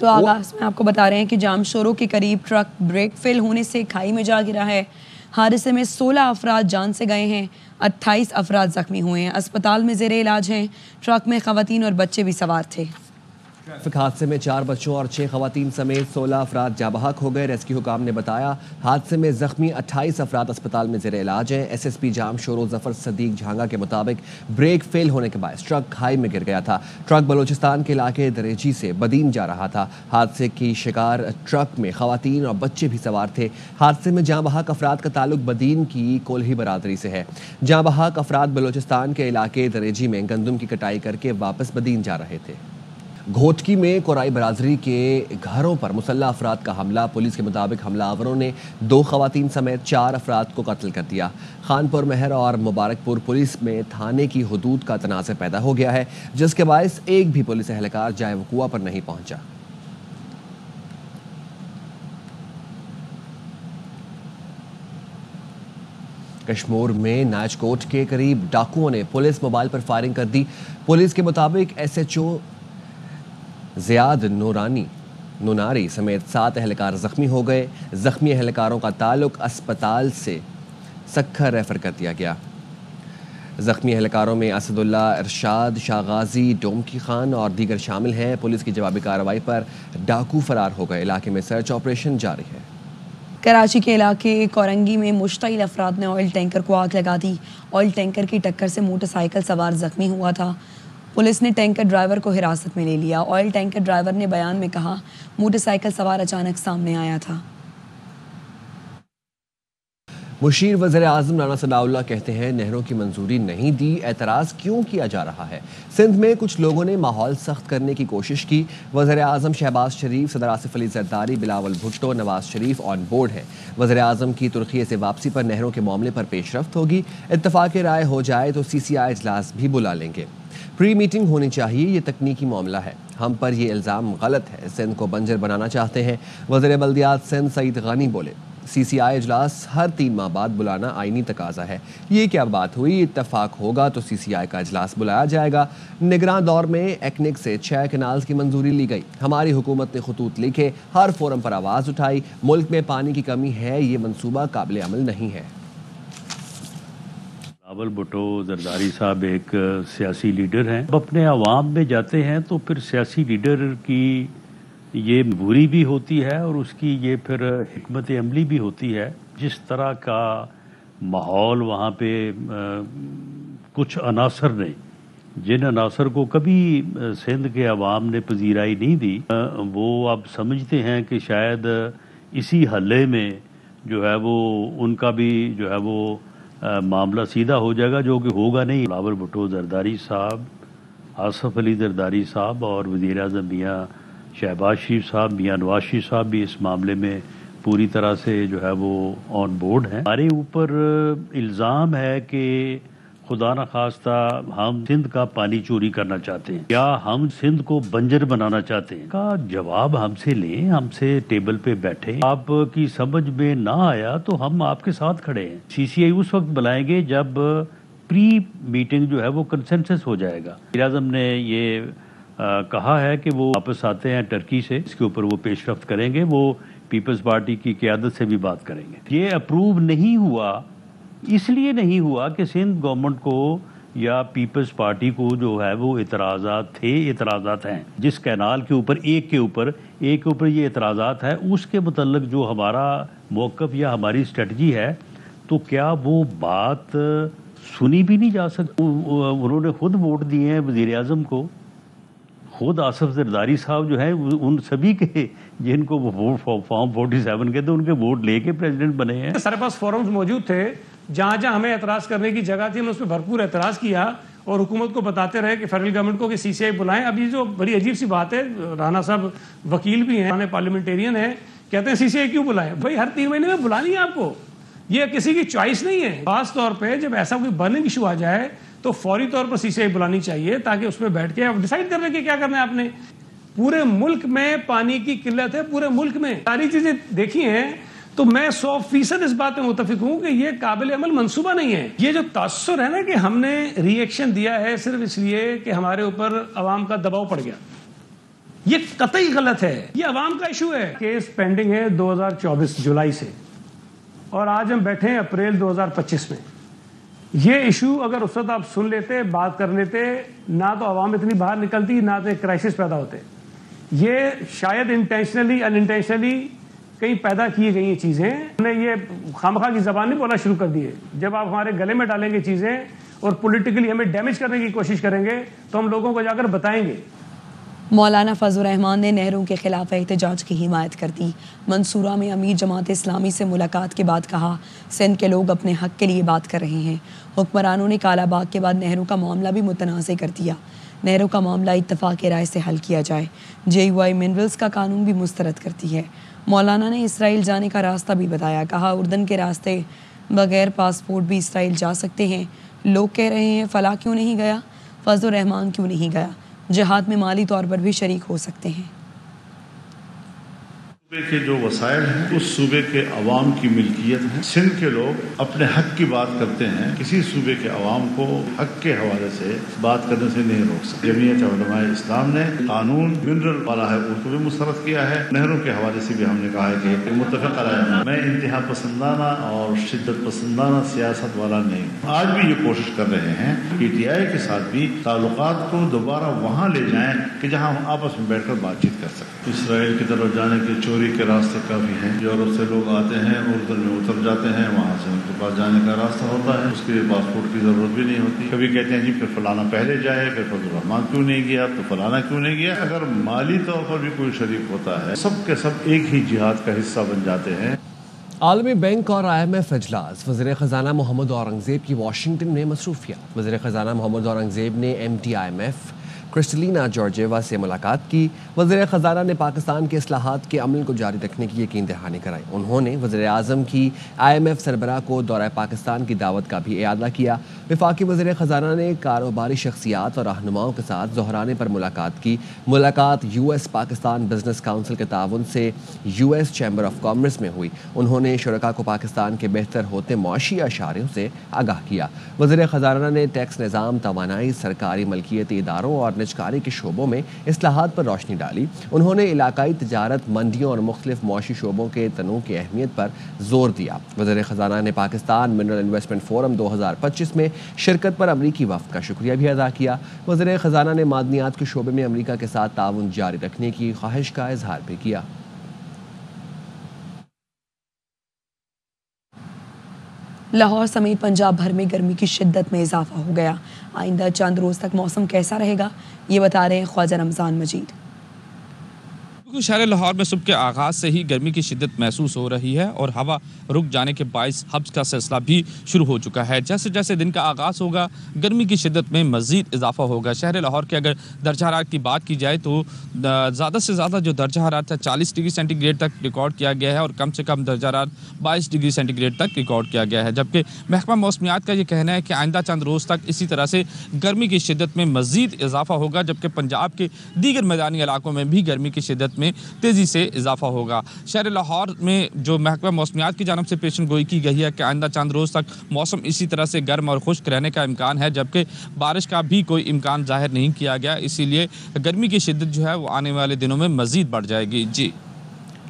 تو آغاز میں آپ کو بتا رہے ہیں کہ جام شورو کے قریب ٹرک بریک فیل ہونے سے کھائی میں جا گرا ہے۔ حادثے میں 16 افراد جان سے گئے ہیں، 28 افراد زخمی ہوئے ہیں، اسپتال میں زیر علاج ہیں۔ ٹرک میں خواتین اور بچے بھی سوار تھے۔ ٹریفک حادثے میں 4 بچوں اور 6 خواتین سمیت 16 افراد جاں بحق ہو گئے۔ ریسکیو حکام نے بتایا حادثے میں زخمی 28 افراد اسپتال میں زیر علاج ہیں۔ ایس ایس پی جام شورو ظفر صدیق جھانگا کے مطابق بریک فیل ہونے کے باعث ٹرک کھائی میں گر گیا تھا۔ ٹرک بلوچستان کے علاقے دریجی سے بدین جا رہا تھا۔ حادثے کی شکار ٹرک میں خواتین اور بچے بھی سوار تھے۔ حادثے میں جاں بحق افراد کا تعلق بدین کی کولہی برادری سے ہے۔ جاں بحق افراد بلوچستان کے علاقے دریجی میں گندم کی کٹائی کر کے واپس بدین جا رہے تھے۔ گھوٹکی میں کورائی برادری کے گھروں پر مسلح افراد کا حملہ۔ پولیس کے مطابق حملہ آوروں نے 2 خواتین سمیت 4 افراد کو قتل کر دیا۔ خانپور مہر اور مبارک پور پولیس میں تھانے کی حدود کا تنازع پیدا ہو گیا ہے، جس کے باعث ایک بھی پولیس اہلکار جائے وقوع پر نہیں پہنچا۔ کشمور میں ناج کوٹ کے قریب ڈاکوؤں نے پولیس موبائل پر فائرنگ کر دی۔ پولیس کے مطابق ایس ایچ او زیاد نوناری سمیت 7 اہلکار زخمی ہو گئے۔ زخمی اہلکاروں کا تعلق اسپتال سے سکھر ریفر کر دیا گیا۔ زخمی اہلکاروں میں اسد اللہ، ارشاد، شاہ غازی، ڈومکی خان اور دیگر شامل ہیں۔ پولیس کی جوابی کارروائی پر ڈاکو فرار ہو گئے۔ علاقے میں سرچ آپریشن جاری ہے۔ کراچی کے علاقے کورنگی میں مشتعل افراد نے آئل ٹینکر کو آگ لگا دی۔ آئل ٹینکر کی ٹکر سے موٹر سائیکل سوار زخمی ہوا تھا۔ پولیس نے ٹینکر ڈرائیور کو حراست میں لے لیا۔ آئل ٹینکر ڈرائیور نے بیان میں کہا موٹر سائیکل سوار اچانک سامنے آیا تھا۔ مشیر وزیر اعظم رانا ثناء اللہ کہتے ہیں نہروں کی منظوری نہیں دی، اعتراض کیوں کیا جا رہا ہے؟ سندھ میں کچھ لوگوں نے ماحول سخت کرنے کی کوشش کی۔ وزیر اعظم شہباز شریف، صدر آصف علی زرداری، بلاول بھٹو، نواز شریف آن بورڈ ہیں۔ وزیر اعظم کی ترکیے سے واپسی پر نہروں کے معاملے پر پیش رفت ہوگی۔ اتفاق رائے ہو جائے تو سی سی آئی اجلاس بھی بلا لیں گے۔ پری میٹنگ ہونی چاہیے، یہ تکنیکی معاملہ ہے، ہم پر یہ الزام غلط ہے، سندھ کو بنجر بنانا چاہتے ہیں۔ وزیر بلدیات سندھ سعید غانی بولے سی سی آئی اجلاس ہر 3 ماہ بعد بلانا آئینی تقاضا ہے۔ یہ کیا بات ہوئی؟ اتفاق ہوگا تو سی سی آئی کا اجلاس بلایا جائے گا۔ نگراں دور میں ایکنک سے 6 کینالز کی منظوری لی گئی۔ ہماری حکومت نے خطوط لکھے، ہر فورم پر آواز اٹھائی، ملک میں پانی کی کمی ہے، یہ منصوبہ قابل عمل نہیں ہے۔ بلاول بھٹو زرداری صاحب ایک سیاسی لیڈر ہیں، اپنے عوام میں جاتے ہیں تو پھر سیاسی لیڈر کی یہ مجبوری بھی ہوتی ہے اور اس کی یہ پھر حکمت عملی بھی ہوتی ہے۔ جس طرح کا ماحول وہاں پہ کچھ عناصر نے، جن عناصر کو کبھی سندھ کے عوام نے پذیرائی نہیں دی، وہ اب سمجھتے ہیں کہ شاید اسی حلے میں جو ہے وہ ان کا بھی جو ہے وہ معاملہ سیدھا ہو جائے گا، جو کہ ہوگا نہیں۔ بلاول بھٹو زرداری صاحب، آصف علی زرداری صاحب اور وزیر اعظم میاں شہباز شریف صاحب، میاں نواز شریف صاحب بھی اس معاملے میں پوری طرح سے جو ہے وہ آن بورڈ ہیں۔ ہمارے اوپر الزام ہے کہ خدا نخواستہ ہم سندھ کا پانی چوری کرنا چاہتے ہیں، یا ہم سندھ کو بنجر بنانا چاہتے ہیں کا جواب ہم سے لیں، ہم سے ٹیبل پہ بیٹھیں۔ آپ کی سمجھ میں نہ آیا تو ہم آپ کے ساتھ کھڑے ہیں۔ سی سی آئی اس وقت بلائیں گے جب پری میٹنگ جو ہے وہ کنسنسس ہو جائے گا۔ وزیر اعظم نے یہ کہا ہے کہ وہ واپس آتے ہیں ٹرکی سے، اس کے اوپر وہ پیش رفت کریں گے، وہ پیپلز پارٹی کی قیادت سے بھی بات کریں گے۔ یہ اپروو نہیں ہوا، اس لیے نہیں ہوا کہ سندھ گورنمنٹ کو یا پیپلز پارٹی کو جو ہے وہ اعتراضات تھے، اعتراضات ہیں۔ جس کینال کے اوپر ایک کے اوپر یہ اعتراضات ہے، اس کے متعلق جو ہمارا موقف یا ہماری اسٹریٹجی ہے، تو کیا وہ بات سنی بھی نہیں جا سکتی؟ انہوں نے خود ووٹ دیے ہیں وزیر اعظم کو، خود آصف زرداری صاحب جو ہیں ان سبھی کے جن کو وہ فارم 47 کے تھے ان کے ووٹ لے کے پریزیڈنٹ بنے ہیں۔ سارے پاس فورمز موجود تھے، جہاں جہاں ہمیں اعتراض کرنے کی جگہ تھی ہم نے اس پہ بھرپور اعتراض کیا اور حکومت کو بتاتے رہے کہ فیڈرل گورنمنٹ کو کہ سی سی آئی بلائیں۔ اب یہ جو بڑی عجیب سی بات ہے، رانا صاحب وکیل بھی ہیں، پارلیمنٹیرین ہیں، کہتے ہیں سی سی آئی کیوں بلائیں؟ بھائی ہر 3 مہینے میں بلانی ہے آپ کو، یہ کسی کی چوائس نہیں ہے۔ خاص طور پہ جب ایسا کوئی برننگ ایشو آ جائے تو فوری طور پر سی سی آئی بلانی چاہیے، تاکہ اس میں بیٹھ کے ڈیسائیڈ کر لیں کہ کیا کرنا ہے آپ نے۔ پورے ملک میں پانی کی قلت ہے، پورے ملک میں ساری چیزیں دیکھی ہیں، تو میں 100% اس بات میں متفق ہوں کہ یہ قابل عمل منصوبہ نہیں ہے۔ یہ جو تاثر ہے نا کہ ہم نے ری ایکشن دیا ہے صرف اس لیے کہ ہمارے اوپر عوام کا دباؤ پڑ گیا، یہ قطعی غلط ہے. یہ عوام کا ایشو ہے. کیس پینڈنگ ہے 2024 جولائی سے, اور آج ہم بیٹھے ہیں اپریل 2025 میں. یہ ایشو اگر اس وقت آپ سن لیتے, بات کر لیتے, نہ تو عوام اتنی باہر نکلتی, نہ تو ایک کرائسس پیدا ہوتے. یہ شاید انٹینشنلی ان انٹینشنلی کہیں پیدا کی گئی چیزیں. ہم نے یہ خامخواہ کی زبان نہیں بولا شروع کر دی ہے. جب آپ ہمارے گلے میں ڈالیں گے چیزیں اور پولیٹیکلی ہمیں ڈیمیج کرنے کی کوشش کریں گے تو ہم لوگوں کو جا کر بتائیں گے. مولانا فضل الرحمان نے نہرو کے خلاف احتجاج کی حمایت کر دی. منصورہ میں امیر جماعت اسلامی سے ملاقات کے بعد کہا, سندھ کے لوگ اپنے حق کے لیے بات کر رہے ہیں. حکمرانوں نے کالا باغ کے بعد نہرو کا معاملہ بھی متنازع کر دیا. نہرو کا معاملہ اتفاق رائے سے حل کیا جائے. JUI منرلز کا قانون بھی مسترد کرتی ہے. مولانا نے اسرائیل جانے کا راستہ بھی بتایا. کہا اردن کے راستے بغیر پاسپورٹ بھی اسرائیل جا سکتے ہیں. لوگ کہہ رہے ہیں فلاں کیوں نہیں گیا, فضل الرحمان کیوں نہیں گیا. جہاد میں مالی طور پر بھی شریک ہو سکتے ہیں. صوبے کے جو وسائل ہیں اس صوبے کے عوام کی ملکیت ہیں. سندھ کے لوگ اپنے حق کی بات کرتے ہیں. کسی صوبے کے عوام کو حق کے حوالے سے بات کرنے سے نہیں روک سکتے. جمعیت علماء اسلام نے قانون منرل والا ہے اس کو بھی مسترد کیا ہے. نہروں کے حوالے سے بھی ہم نے کہا ہے کہ متفق علیہ. میں انتہا پسندانہ اور شدت پسندانہ سیاست والا نہیں. آج بھی یہ کوشش کر رہے ہیں PTI کے ساتھ بھی تعلقات کو دوبارہ وہاں لے جائیں کہ جہاں ہم آپس میں بیٹھ کر بات چیت کر سکیں. اسرائیل کی طرف جانے کے چوری کے راستے کافی ہیں. یورپ سے لوگ آتے ہیں, اردن میں اتر جاتے ہیں, وہاں سے ان کے پاس جانے کا راستہ ہوتا ہے. اس کے لیے پاسپورٹ کی ضرورت بھی نہیں ہوتی. کبھی کہتے ہیں جی پھر فلانا پہلے جائے, پھر فضل الرحمان کیوں نہیں گیا, تو فلانا کیوں نہیں گیا. اگر مالی طور پر بھی کوئی شریک ہوتا ہے, سب کے سب ایک ہی جہاد کا حصہ بن جاتے ہیں. عالمی بینک اور IMF اجلاس. وزیر خزانہ محمد اورنگزیب کی واشنگٹن میں مصروفیات. وزیر خزانہ محمد اورنگزیب نے MD IMF کرسٹلینا جارجیوا سے ملاقات کی. وزیر خزانہ نے پاکستان کے اصلاحات کے عمل کو جاری رکھنے کی یقین دہانی کرائی. انہوں نے وزیر اعظم کی IMF سربراہ کو دورہ پاکستان کی دعوت کا بھی اعادہ کیا. وفاقی وزیر خزانہ نے کاروباری شخصیات اور رہنماؤں کے ساتھ ظہرانے پر ملاقات کی. ملاقات US پاکستان بزنس کونسل کے تعاون سے US چیمبر آف کامرس میں ہوئی. انہوں نے شرکاء کو پاکستان کے بہتر ہوتے معاشی اشاریوں سے آگاہ کیا. وزیر خزانہ نے ٹیکس نظام, توانائی, سرکاری ملکیتی اداروں اور نجکاری کے شعبوں میں اصلاحات پر روشنی ڈالی. انہوں نے علاقائی تجارت, منڈیوں اور مختلف معاشی شعبوں کے تنوع کی اہمیت پر زور دیا. وزیر خزانہ نے پاکستان منرل انویسٹمنٹ فورم 2025 میں شرکت پر امریکی وفد کا شکریہ بھی ادا کیا. وزیر خزانہ نے معدنیات کے شعبے میں امریکہ کے ساتھ تعاون جاری رکھنے کی خواہش کا اظہار بھی کیا. لاہور سمیت پنجاب بھر میں گرمی کی شدت میں اضافہ ہو گیا. آئندہ چند روز تک موسم کیسا رہے گا, یہ بتا رہے ہیں خواجہ رمضان مجید. شہر لاہور میں صبح کے آغاز سے ہی گرمی کی شدت محسوس ہو رہی ہے اور ہوا رک جانے کے باعث حبس کا سلسلہ بھی شروع ہو چکا ہے. جیسے جیسے دن کا آغاز ہوگا گرمی کی شدت میں مزید اضافہ ہوگا. شہر لاہور کے اگر درجہ حرارت کی بات کی جائے تو زیادہ سے زیادہ جو درجہ حرارت ہے 40 ڈگری سینٹی گریڈ تک ریکارڈ کیا گیا ہے اور کم سے کم درجہ حرارت 22 ڈگری سینٹی گریڈ تک ریکارڈ کیا گیا ہے. جبکہ محکمہ موسمیات کا یہ کہنا ہے کہ آئندہ چند روز تک اسی طرح سے گرمی کی شدت میں مزید اضافہ ہوگا, جبکہ پنجاب کے دیگر میدانی علاقوں میں بھی گرمی کی شدت میں تیزی سے اضافہ ہوگا. شہر لاہور میں جو محکمہ موسمیات کی جانب سے پیشن گوئی کی گئی ہے کہ آئندہ چند روز تک موسم اسی طرح سے گرم اور خشک رہنے کا امکان ہے, جبکہ بارش کا بھی کوئی امکان ظاہر نہیں کیا گیا. اسی لیے گرمی کی شدت جو ہے وہ آنے والے دنوں میں مزید بڑھ جائے گی. جی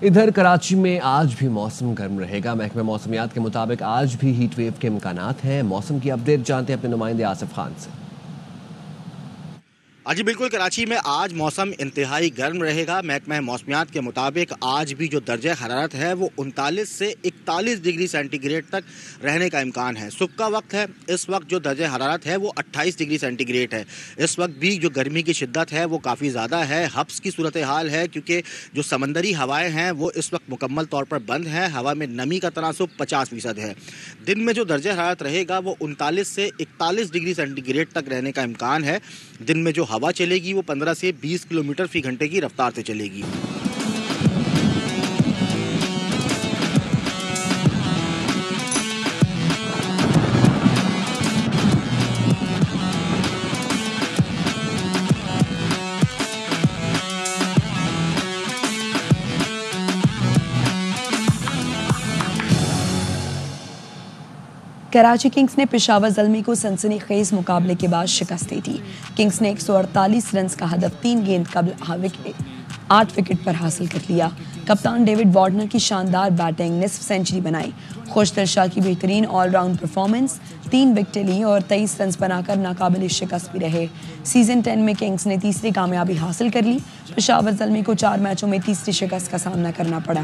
ادھر کراچی میں آج بھی موسم گرم رہے گا. محکمہ موسمیات کے مطابق آج بھی ہیٹ ویو کے امکانات ہیں. موسم کی اپڈیٹ جانتے ہیں اپنے نمائندے آصف خان سے. جی بالکل, کراچی میں آج موسم انتہائی گرم رہے گا. محکمہ موسمیات کے مطابق آج بھی جو درجہ حرارت ہے وہ 39 سے 41 ڈگری سینٹی گریڈ تک رہنے کا امکان ہے. صبح کا وقت ہے, اس وقت جو درجہ حرارت ہے وہ 28 ڈگری سینٹی گریڈ ہے. اس وقت بھی جو گرمی کی شدت ہے وہ کافی زیادہ ہے. حبس کی صورتحال ہے کیونکہ جو سمندری ہوائیں ہیں وہ اس وقت مکمل طور پر بند ہیں. ہوا میں نمی کا تناسب 50% ہے. دن میں جو درجہ حرارت رہے گا وہ 39 سے 41 ڈگری سینٹی گریڈ تک رہنے کا امکان ہے. دن میں جو ہوا چلے گی وہ 15 سے 20 کلومیٹر فی گھنٹے کی رفتار سے چلے گی. کراچی کنگز نے پشاور زلمی کو سنسنی خیز مقابلے کے بعد شکست دی تھی. کنگز نے 148 رنز کا ہدف 3 گیند قبل 8 وکٹ پر حاصل کر لیا۔ کپتان ڈیوڈ وارنر کی شاندار بیٹنگ نصف سینچری بنائی۔ خوش دل شاہ کی بہترین آل راؤنڈ پرفارمنس، 3 وکٹیں لی اور 23 رنز بنا کر ناقابل شکست بھی رہے۔ سیزن 10 میں کنگز نے تیسری کامیابی حاصل کر لی۔ پشاور زلمی کو 4 میچوں میں تیسری شکست کا سامنا کرنا پڑا۔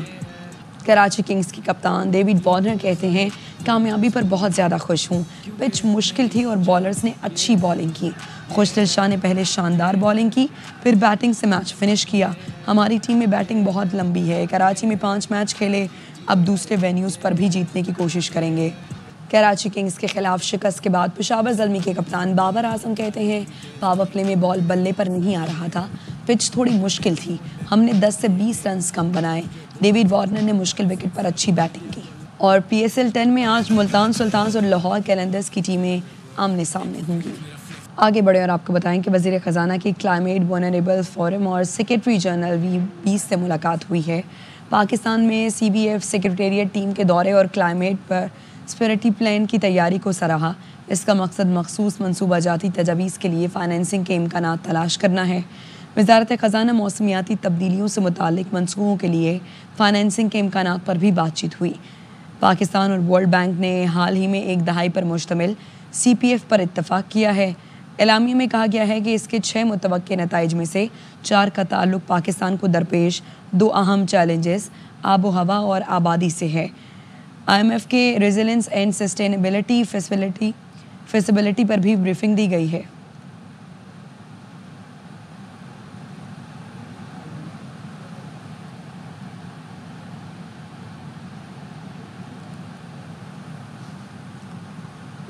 کراچی کنگز کی کپتان ڈیوڈ وارنر کہتے ہیں کامیابی پر بہت زیادہ خوش ہوں، پچ مشکل تھی اور بالرز نے اچھی بالنگ کی۔ خوش دل شاہ نے پہلے شاندار بالنگ کی، پھر بیٹنگ سے میچ فنش کیا۔ ہماری ٹیم میں بیٹنگ بہت لمبی ہے، کراچی میں 5 میچ کھیلے، اب دوسرے وینیوز پر بھی جیتنے کی کوشش کریں گے۔ کراچی کنگز کے خلاف شکست کے بعد پشاور زلمی کے کپتان بابر اعظم کہتے ہیں پاور پلے میں بال بلے پر نہیں آ رہا تھا، پچ تھوڑی مشکل تھی، ہم نے 10 سے 20 رنز کم بنائے۔ ڈیوڈ وارنر نے مشکل وکٹ پر اچھی بیٹنگ کی۔ اور PSL 10 میں آج ملتان سلطانز اور لاہور قلندرز کی ٹیمیں آمنے سامنے ہوں گی۔ آگے بڑھیں اور آپ کو بتائیں کہ وزیر خزانہ کی کلائمیٹ ونریبل فورم اور سیکرٹری جنرل V20 سے ملاقات ہوئی ہے۔ پاکستان میں CBF سیکرٹریٹ ٹیم کے دورے اور کلائمیٹ پر اسپرٹی پلان کی تیاری کو سراہا۔ اس کا مقصد مخصوص منصوبہ جاتی تجاویز کے لیے فائنینسنگ کے امکانات تلاش کرنا ہے۔ وزارت خزانہ موسمیاتی تبدیلیوں سے متعلق منصوبوں کے لیے فائنینسنگ کے امکانات پر بھی بات چیت ہوئی۔ پاکستان اور ورلڈ بینک نے حال ہی میں 1 دہائی پر مشتمل CPF پر اتفاق کیا ہے۔ اعلامیے میں کہا گیا ہے کہ اس کے 6 متوقع نتائج میں سے 4 کا تعلق پاکستان کو درپیش 2 اہم چیلنجز آب و ہوا اور آبادی سے ہے۔ IMF کے ریزیلنس اینڈ سسٹینیبلٹی فیسیبلٹی پر بھی بریفنگ دی گئی ہے۔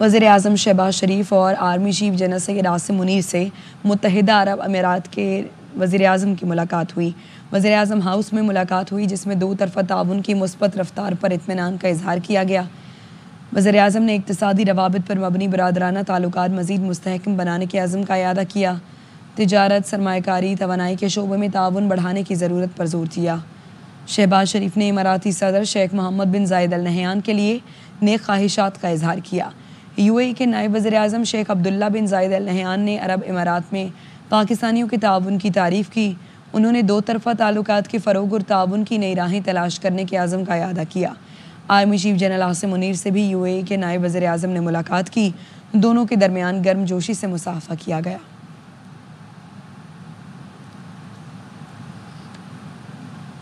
وزیر اعظم شہباز شریف اور army chief general Syed Asim Munir سے متحدہ عرب امارات کے وزیر اعظم کی ملاقات ہوئی۔ وزیر اعظم ہاؤس میں ملاقات ہوئی جس میں 2 طرفہ تعاون کی مثبت رفتار پر اطمینان کا اظہار کیا گیا۔ وزیر اعظم نے اقتصادی روابط پر مبنی برادرانہ تعلقات مزید مستحکم بنانے کے عزم کا اعادہ کیا۔ تجارت، سرمایہ کاری، توانائی کے شعبے میں تعاون بڑھانے کی ضرورت پر زور دیا۔ شہباز شریف نے اماراتی صدر شیخ محمد بن زائد ال نہیان کے لیے نیک خواہشات کا اظہار کیا۔ UAE کے نائب وزیر اعظم شیخ عبداللہ بن زائد ال نہیان نے عرب امارات میں پاکستانیوں کے تعاون کی تعریف کی۔ انہوں نے 2 طرفہ تعلقات کے فروغ اور تعاون کی نئی راہیں تلاش کرنے کے عزم کا اعادہ کیا۔ Army chief general Asim Munir سے بھی UAE کے نائب وزیر اعظم نے ملاقات کی۔ دونوں کے درمیان گرم جوشی سے مصافحہ کیا گیا۔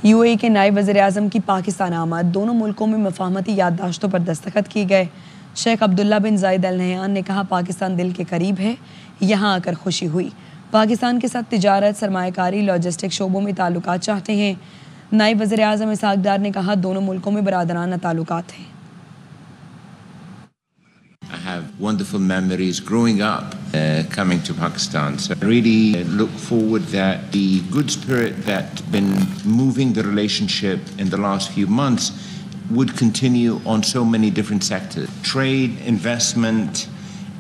UAE کے نائب وزیر اعظم کی پاکستان آمد، دونوں ملکوں میں مفاہمتی یادداشتوں پر دستخط کیے گئے۔ شیخ عبداللہ بن زائد ال نہیان نے کہا پاکستان دل کے قریب ہے، یہاں آ کر خوشی ہوئی۔ پاکستان کے ساتھ تجارت، سرمایہ کاری، لاجسٹک شعبوں میں تعلقات چاہتے ہیں۔ نائب وزیر اعظم اسحاق ڈار نے کہا دونوں ملکوں میں برادرانہ تعلقات ہیں۔ I have wonderful memories growing up coming to Pakistan. So I really look forward that the good spirit that's been moving the relationship in the last few months would continue on so many different sectors. Trade, investment,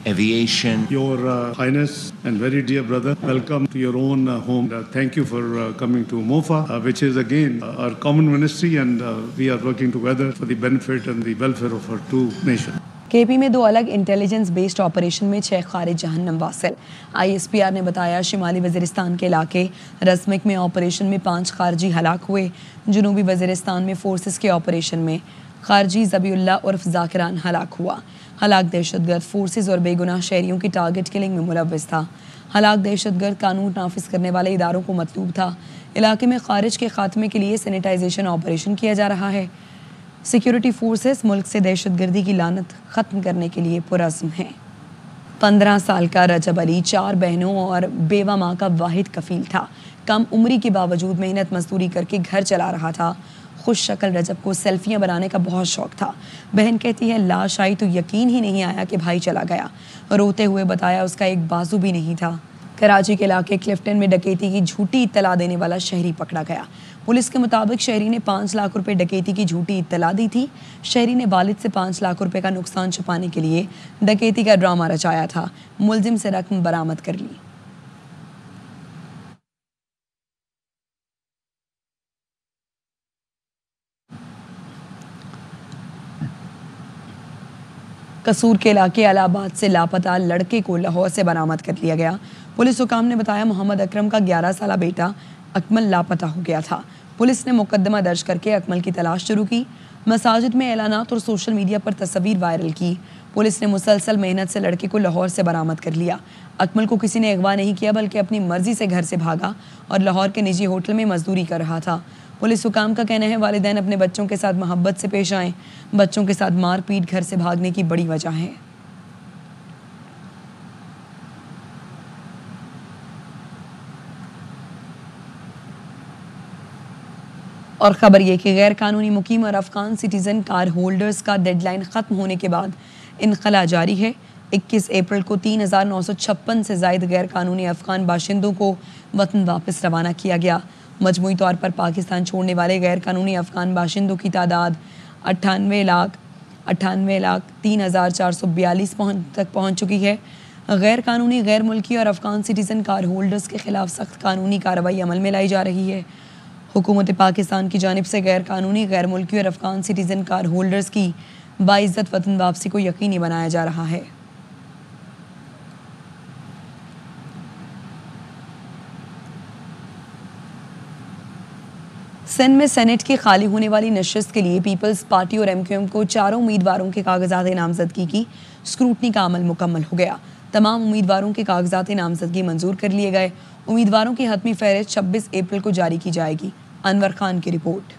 aviation. Your Highness and very dear brother, welcome to your own home. Thank you for coming to MOFA, which is again our common ministry, and we are working together for the benefit and the welfare of our 2 nations. KP میں 2 الگ intelligence based operation میں 6 خارج جہنم واصل۔ ISPR نے بتایا شمالی وزیرستان کے علاقے رسمک میں آپریشن میں 5 خارجی ہلاک ہوئے۔ جنوبی وزیرستان میں فورسز کے آپریشن میں خارجی ذبی اللہ عرف ذاکران ہلاک ہوا۔ ہلاک دہشت گرد فورسز اور بے گناہ شہریوں کی ٹارگٹ کلنگ میں ملوث تھا۔ ہلاک دہشت گرد قانون نافذ کرنے والے اداروں کو مطلوب تھا۔ علاقے میں خارج کے خاتمے کے لیے سینیٹائزیشن آپریشن کیا جا رہا ہے۔ سیکیورٹی فورسز ملک سے دہشت گردی کی لعنت ختم کرنے کے لیے پرعزم ہیں۔ 15 سال کا رجب علی 4 بہنوں اور بیوہ ماں کا واحد کفیل تھا۔ کم عمری کے باوجود محنت مزدوری کر کے گھر چلا رہا تھا۔ خوش شکل رجب کو سیلفیاں بنانے کا بہت شوق تھا۔ بہن کہتی ہے لاش آئی تو یقین ہی نہیں آیا کہ بھائی چلا گیا۔ روتے ہوئے بتایا اس کا ایک بازو بھی نہیں تھا۔ کراچی کے علاقے کلفٹن میں ڈکیتی کی جھوٹی اطلاع دینے والا شہری پکڑا گیا۔ پولیس کے مطابق شہری نے 5 لاکھ روپے ڈکیتی کی جھوٹی اطلاع دی تھی۔ شہری نے والد سے 5 لاکھ روپے کا نقصان چھپانے کے لیے ڈکیتی کا ڈرامہ رچایا تھا۔ ملزم سے رقم برآمد کر لی۔ قصور کے علاقے الہ آباد سے لاپتہ لڑکے کو لاہور سے برآمد کر لیا گیا۔ پولیس حکام نے بتایا محمد اکرم کا 11 سالہ بیٹا اکمل لاپتہ ہو گیا تھا۔ پولیس نے مقدمہ درج کر کے اکمل کی تلاش شروع کی۔ مساجد میں اعلانات اور سوشل میڈیا پر تصاویر وائرل کی۔ پولیس نے مسلسل محنت سے لڑکے کو لاہور سے برآمد کر لیا۔ اکمل کو کسی نے اغوا نہیں کیا بلکہ اپنی مرضی سے گھر سے بھاگا اور لاہور کے نجی ہوٹل میں مزدوری کر رہا تھا۔ پولیس حکام کا کہنا ہے والدین اپنے بچوں کے ساتھ محبت سے پیش آئیں۔ بچوں کے ساتھ مار پیٹ گھر سے بھاگنے کی بڑی وجہ ہے۔ اور خبر یہ کہ غیر قانونی مقیم اور افغان سٹیزن کار ہولڈرز کا ڈیڈ لائن ختم ہونے کے بعد انخلا جاری ہے۔ 21 اپریل کو 3956 سے زائد غیر قانونی افغان باشندوں کو وطن واپس روانہ کیا گیا۔ مجموعی طور پر پاکستان چھوڑنے والے غیر قانونی افغان باشندوں کی تعداد 98,03,442 تک پہنچ چکی ہے۔ غیر قانونی غیر ملکی اور افغان سٹیزن کار ہولڈرز کے خلاف سخت قانونی کارروائی عمل میں لائی جا رہی ہے۔ حکومت پاکستان کی جانب سے غیر قانونی غیر ملکی اور افغان سٹیزن کار ہولڈرز کی باعزت وطن واپسی کو یقینی بنایا جا رہا ہے۔ سندھ میں سینیٹ کی خالی ہونے والی نشست کے لیے پیپلز پارٹی اور MQM کو 4 امیدواروں کے کاغذات نامزدگی کی اسکروٹنی کا عمل مکمل ہو گیا۔ تمام امیدواروں کے کاغذات نامزدگی منظور کر لیے گئے۔ امیدواروں کی حتمی فہرست 26 اپریل کو جاری کی جائے گی۔ انور خان کی رپورٹ۔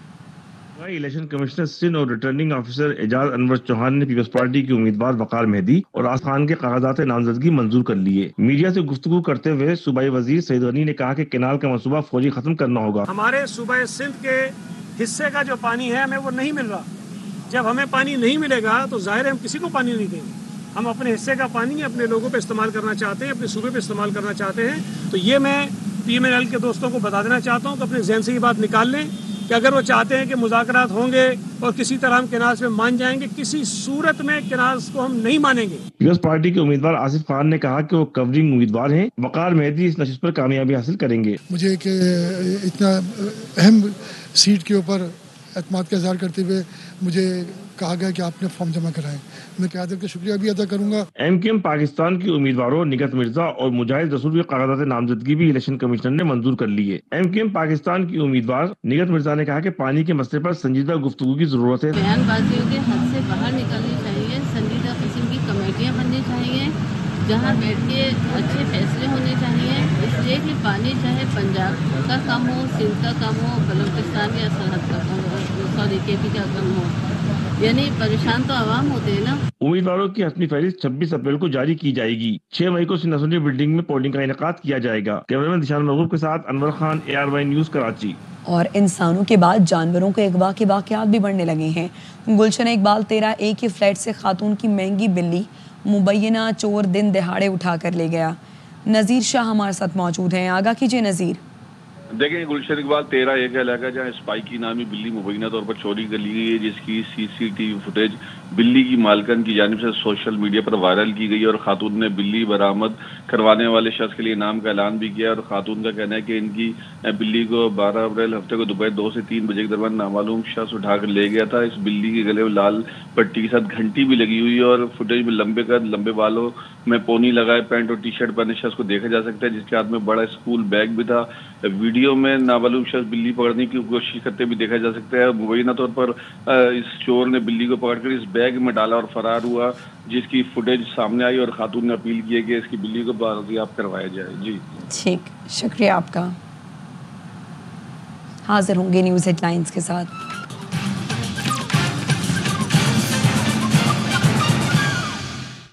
الیکشن کمشنر سندھ اور ریٹرننگ آفیسر اعجاز انور چوہان نے پیپلز پارٹی کے امیدوار وقار مہدی اور آصف خان کے کاغذات نامزدگی منظور کر لیے۔ میڈیا سے گفتگو کرتے ہوئے صوبائی وزیر سعید غنی نے کہا کہ کینال کا منصوبہ فوری ختم کرنا ہوگا۔ ہمارے صوبہ سندھ کے حصے کا جو پانی ہے ہمیں وہ نہیں مل رہا۔ جب ہمیں پانی نہیں ملے گا تو ظاہر ہے ہم کسی کو پانی نہیں دیں گے۔ ہم اپنے حصے کا پانی اپنے لوگوں پہ استعمال کرنا چاہتے ہیں، اپنے صوبے پہ استعمال کرنا چاہتے ہیں۔ تو یہ میں PMNL کے دوستوں کو بتا دینا چاہتا ہوں کہ اپنے ذہن سے یہ بات نکال لیں کہ اگر وہ چاہتے ہیں کہ مذاکرات ہوں گے اور کسی طرح ہم کینالز میں مان جائیں گے، کسی صورت میں کینالز کو ہم نہیں مانیں گے۔ پیپلز پارٹی کے امیدوار آصف خان نے کہا کہ وہ کورنگ امیدوار ہیں۔ وقار مہدی اس نشست پر کامیابی حاصل کریں گے۔ مجھے کہ اتنا اہم سیٹ کے اوپر اعتماد کا اظہار کرتے ہوئے مجھے کہا گیا کہ آپ نے فارم جمع کرائیں، میں قیادت کا شکریہ بھی ادا کروں گا۔ MQM پاکستان کی امیدواروں نگہت مرزا اور مجاہد رسول کے کاغذات نامزدگی بھی الیکشن کمیشنر نے منظور کر لیے۔ MQM پاکستان کی امیدوار نگہت مرزا نے کہا کہ پانی کے مسئلے پر سنجیدہ گفتگو کی ضرورت ہے۔ بیان بازیوں کے حد سے باہر نکلنی چاہیے، سنجیدہ قسم کی کمیٹیاں بننی چاہیے جہاں بیٹھ کے اچھے فیصلے ہونے چاہیے، اس لیے کہ پانی چاہے پنجاب کا کم ہو، سندھ کا کم ہو، بلوچستان یا سرحد کا کم ہو، KP کا کم ہو، یعنی پریشان تو عوام ہوتے ہیں نا۔ امیدواروں کی حتمی فہرست 26 اپریل کو جاری کی جائے گی۔ 6 مئی کو سندھ اسمبلی بلڈنگ میں پولنگ کا انعقاد کیا جائے گا۔ کیمرہ مین دشان محبوب کے ساتھ انور خان، ARY نیوز کراچی۔ اور انسانوں کے بعد جانوروں کے اغوا کے واقعات بھی بڑھنے لگے ہیں۔ گلشن اقبال 13A کے فلیٹ سے خاتون کی مہنگی بلی مبینہ چور دن دہاڑے اٹھا کر لے گیا۔ نذیر شاہ ہمارے ساتھ موجود ہیں، آگاہ کیجیے نذیر۔ دیکھیں گلشن اقبال 13A کا علاقہ جہاں اسپائکی نامی بلی مبینہ طور پر چوری کر لی گئی ہے، جس کی CCTV فوٹیج بلی کی مالکن کی جانب سے سوشل میڈیا پر وائرل کی گئی اور خاتون نے بلی برآمد کروانے والے شخص کے لیے انعام کا اعلان بھی کیا۔ اور خاتون کا کہنا ہے کہ ان کی بلی کو 12 اپریل ہفتے کو دوپہر 2 سے 3 بجے کے درمیان نامعلوم شخص اٹھا کر لے گیا تھا۔ اس بلی کے گلے میں لال پٹی کے ساتھ گھنٹی بھی لگی ہوئی ہے اور فوٹیج میں لمبے قد، لمبے بالوں میں پونی لگائے پینٹ اور T-شرٹ پہنے شخص کو دیکھا جا سکتا ہے، جس کے ہاتھ میں بڑا اسکول بیگ بھی تھا۔ ویڈیو میں نامعلوم شخص بلی پکڑنے کی کوشش کرتے بھی دیکھا جا سکتا ہے۔ مبینہ طور پر اس چور نے بلی کو پکڑ کر اس بیگ میں ڈالا اور فرار ہوا، جس کی فوٹیج سامنے آئی اور خاتون نے اپیل کی ہے کہ اس کی بلی کو بازیاب کروایا جائے۔ جی ٹھیک، شکریہ آپ کا۔ حاضر ہوں گے نیوز ہیڈ لائنز کے ساتھ۔